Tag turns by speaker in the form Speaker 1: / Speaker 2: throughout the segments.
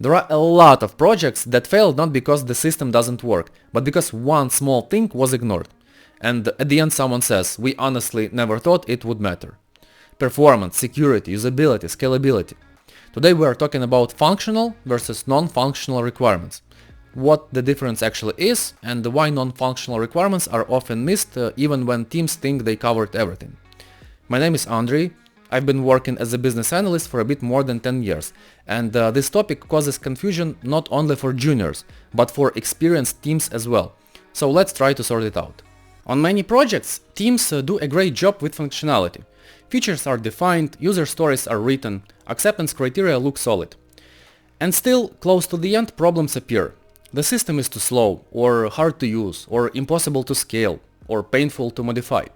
Speaker 1: There are a lot of projects that fail not because the system doesn't work, but because one small thing was ignored. And at the end someone says, we honestly never thought it would matter. Performance, security, usability, scalability. Today we are talking about functional versus non-functional requirements. What the difference actually is and why non-functional requirements are often missed even when teams think they covered everything. My name is Andrei. I've been working as a business analyst for a bit more than 10 years, and this topic causes confusion not only for juniors, but for experienced teams as well. So let's try to sort it out. On many projects, teams do a great job with functionality. Features are defined, user stories are written, acceptance criteria look solid. And still, close to the end, problems appear. The system is too slow, or hard to use, or impossible to scale, or painful to modify.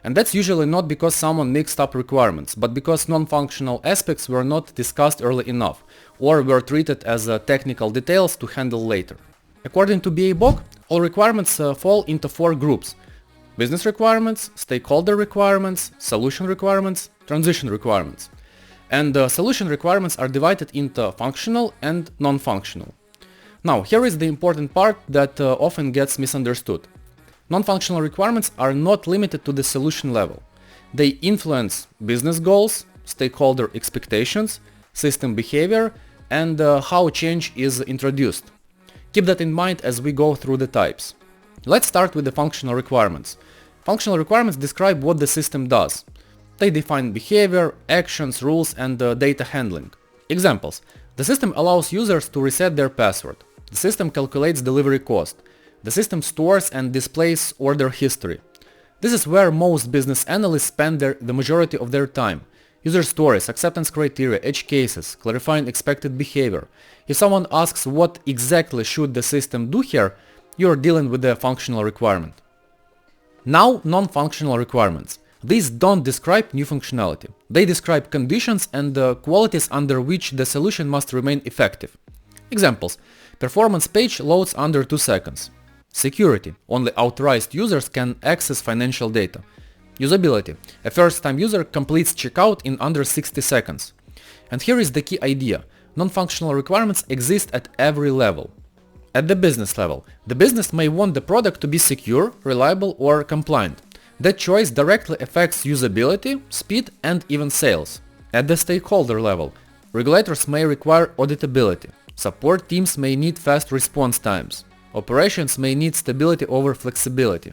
Speaker 1: And that's usually not because someone mixed up requirements, but because non-functional aspects were not discussed early enough, or were treated as technical details to handle later. According to BA Bock, all requirements fall into 4 groups: business requirements, stakeholder requirements, solution requirements, transition requirements. And solution requirements are divided into functional and non-functional. Now, here is the important part that often gets misunderstood. Non-functional requirements are not limited to the solution level. They influence business goals, stakeholder expectations, system behavior, and how change is introduced. Keep that in mind as we go through the types. Let's start with the functional requirements. Functional requirements describe what the system does. They define behavior, actions, rules, and data handling. Examples. The system allows users to reset their password. The system calculates delivery cost. The system stores and displays order history. This is where most business analysts spend the majority of their time. User stories, acceptance criteria, edge cases, clarifying expected behavior. If someone asks what exactly should the system do here, you're dealing with the functional requirement. Now, non-functional requirements. These don't describe new functionality. They describe conditions and qualities under which the solution must remain effective. Examples. Performance page loads under 2 seconds. Security. Only authorized users can access financial data. Usability. A first-time user completes checkout in under 60 seconds. And here is the key idea. Non-functional requirements exist at every level. At the business level, the business may want the product to be secure, reliable, or compliant. That choice directly affects usability, speed, and even sales. At the stakeholder level, regulators may require auditability. Support teams may need fast response times. Operations may need stability over flexibility.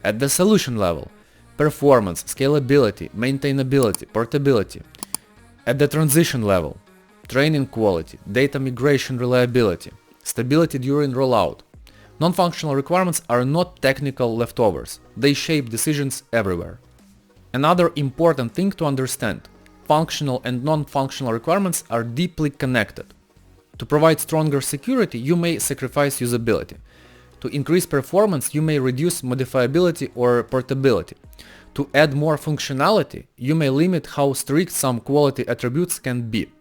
Speaker 1: At the solution level, performance, scalability, maintainability, portability. At the transition level, training quality, data migration reliability, stability during rollout. Non-functional requirements are not technical leftovers. They shape decisions everywhere. Another important thing to understand: functional and non-functional requirements are deeply connected. To provide stronger security, you may sacrifice usability. To increase performance, you may reduce modifiability or portability. To add more functionality, you may limit how strict some quality attributes can be.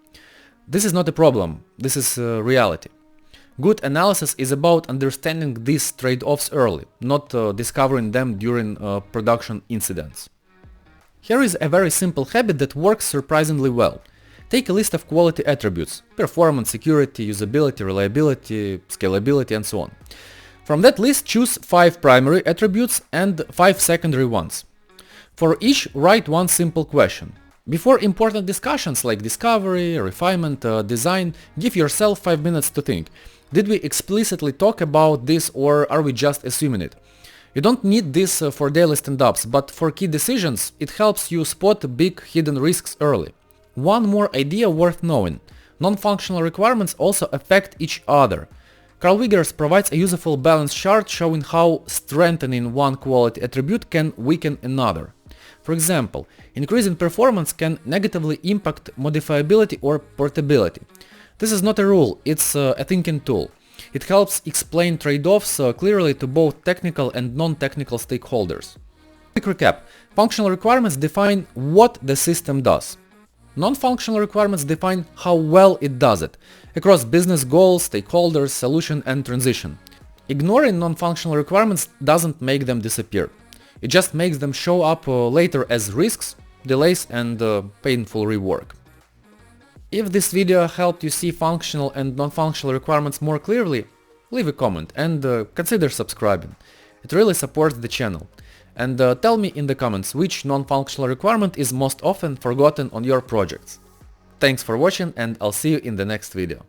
Speaker 1: This is not a problem, this is reality. Good analysis is about understanding these trade-offs early, not discovering them during production incidents. Here is a very simple habit that works surprisingly well. Take a list of quality attributes: performance, security, usability, reliability, scalability, and so on. From that list, choose 5 primary attributes and 5 secondary ones. For each, write one simple question. Before important discussions like discovery, refinement, design, give yourself 5 minutes to think. Did we explicitly talk about this, or are we just assuming it? You don't need this for daily stand-ups, but for key decisions, it helps you spot big hidden risks early. One more idea worth knowing. Non-functional requirements also affect each other. Carl Wiggers provides a useful balance chart showing how strengthening one quality attribute can weaken another. For example, increasing performance can negatively impact modifiability or portability. This is not a rule, it's a thinking tool. It helps explain trade-offs clearly to both technical and non-technical stakeholders. Quick recap. Functional requirements define what the system does. Non-functional requirements define how well it does it, across business goals, stakeholders, solution, and transition. Ignoring non-functional requirements doesn't make them disappear. It just makes them show up later as risks, delays, and painful rework. If this video helped you see functional and non-functional requirements more clearly, leave a comment and consider subscribing. It really supports the channel. And tell me in the comments which non-functional requirement is most often forgotten on your projects. Thanks for watching and I'll see you in the next video.